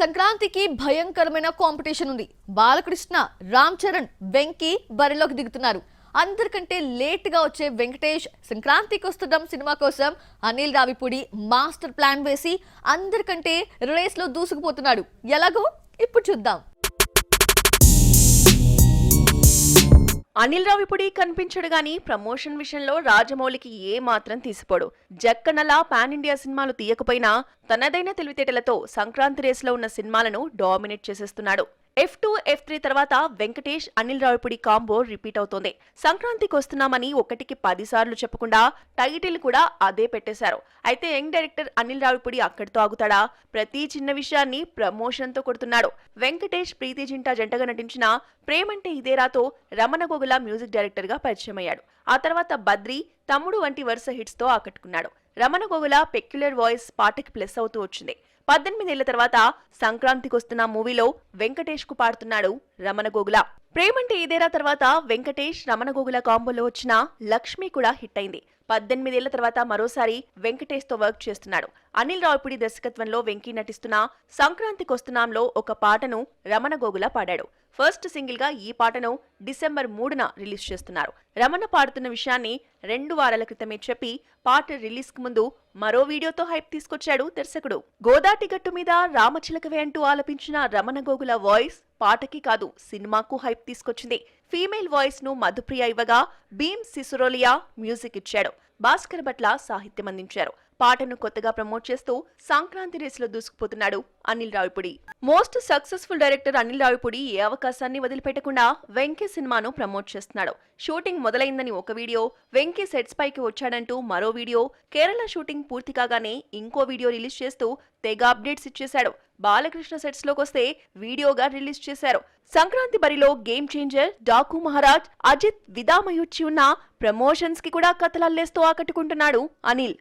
సంక్రాంతికి భయంకరమైన కాంపిటీషన్ ఉంది. బాలకృష్ణ, రామ్ చరణ్, వెంకీ బరిలోకి దిగుతున్నారు. అందరికంటే లేట్ గా వచ్చే వెంకటేష్ సంక్రాంతికి వస్తున్నాం సినిమా కోసం అనిల్ రావిపూడి మాస్టర్ ప్లాన్ వేసి అందరికంటే రేస్ లో దూసుకుపోతున్నాడు. ఎలాగో ఇప్పుడు చూద్దాం. అనిల్ రావిపూడి కనిపించడు గాని ప్రమోషన్ విషయంలో రాజమౌళికి ఏ మాత్రం తీసిపోడు. జక్కనలా పాన్ ఇండియా సినిమాలు తీయకపోయినా తనదైన తెలివితేటలతో సంక్రాంతి రేసులో ఉన్న సినిమాలను డామినేట్ చేసేస్తున్నాడు. F2, F3 తర్వాత వెంకటేష్, అనిల్ రావిపూడి కాంబో రిపీట్ అవుతోంది. సంక్రాంతికి వస్తున్నామని ఒకటికి 10 సార్లు చెప్పకుండా టైటిల్ కూడా అదే పెట్టేశారు. అయితే యంగ్ డైరెక్టర్ అనిల్ రావిపూడి అక్కడితో ఆగుతాడా? ప్రతి చిన్న విషయాన్ని ప్రమోషన్ తో కొడుతున్నాడు. వెంకటేష్, ప్రీతి జింటా జంటగా నటించిన ప్రేమంటే ఇదేరాతో రమణ గోగుల మ్యూజిక్ డైరెక్టర్ గా పరిచయం అయ్యాడు. ఆ తర్వాత బద్రి, తమ్ముడు వంటి వరుస హిట్స్ తో ఆకట్టుకున్నాడు. రమణ గోగుల పెక్యులర్ వాయిస్ పాటకి ప్లస్ అవుతూ వచ్చింది. 18 ఏళ్ల తర్వాత సంక్రాంతికి వస్తున్న మూవీలో వెంకటేష్ కు పాడుతున్నాడు రమణ గోగుల. ప్రేమంటే ఇదేరా తర్వాత వెంకటేష్, రమణ గోగుల కాంబోలో వచ్చిన లక్ష్మి కూడా హిట్ అయింది. 18 ఏళ్ల తర్వాత మరోసారి వెంకటేష్ తో వర్క్ చేస్తున్నాడు. అనిల్ రావిపూడి దర్శకత్వంలో వెంకీ నటిస్తున్న సంక్రాంతికి వస్తున్నాంలో ఒక పాటను రమణ గోగుల పాడాడు. ఫస్ట్ సింగిల్ గా ఈ పాటను డిసెంబర్ 3న రిలీజ్ చేస్తున్నారు. రమణ పాడుతున్న విషయాన్ని 2 వారాల క్రితమే చెప్పి పాట రిలీజ్ కు ముందు మరో వీడియోతో హైప్ తీసుకొచ్చాడు దర్శకుడు. గోదాటి గట్టు మీద రామచిలకవే అంటూ ఆలపించిన రమణ గోగుల వాయిస్ పాటకి కాదు సినిమాకు హైప్ తీసుకొచ్చింది. ఫీమేల్ వాయిస్ ను మధుప్రియ ఇవ్వగా భీమ్ సిసురోలియా మ్యూజిక్ ఇచ్చాడు. భాస్కర్ భట్ల సాహిత్యం అందించారు. పాటను కొత్తగా ప్రమోట్ చేస్తూ సంక్రాంతి రేసులో దూసుకుపోతున్నాడు Anil Ravipudi. Most successful director Anil Ravipudi ఏ అవకాశాన్ని వదిలిపెట్టకుండా వెంకీ సినిమాను ప్రమోట్ చేస్తున్నాడు. షూటింగ్ మొదలైందని ఒక వీడియో, వెంకీ సెట్స్ పైకి వచ్చాడంటూ మరో వీడియో, కేరళ షూటింగ్ పూర్తి కాగానే ఇంకో వీడియో రిలీజ్ చేస్తూ తెగ అప్డేట్స్ ఇచ్చేశాడు. బాలకృష్ణ సెట్స్ లోకొస్తే వీడియోగా రిలీజ్ చేశారు. సంక్రాంతి బరిలో గేమ్ చేంజర్, డాకు మహారాజ్, అజిత్, విదామయుచ్చి ఉన్న ప్రమోషన్స్ కి కూడా కథలల్లేస్తూ ఆకట్టుకుంటున్నాడు అనిల్.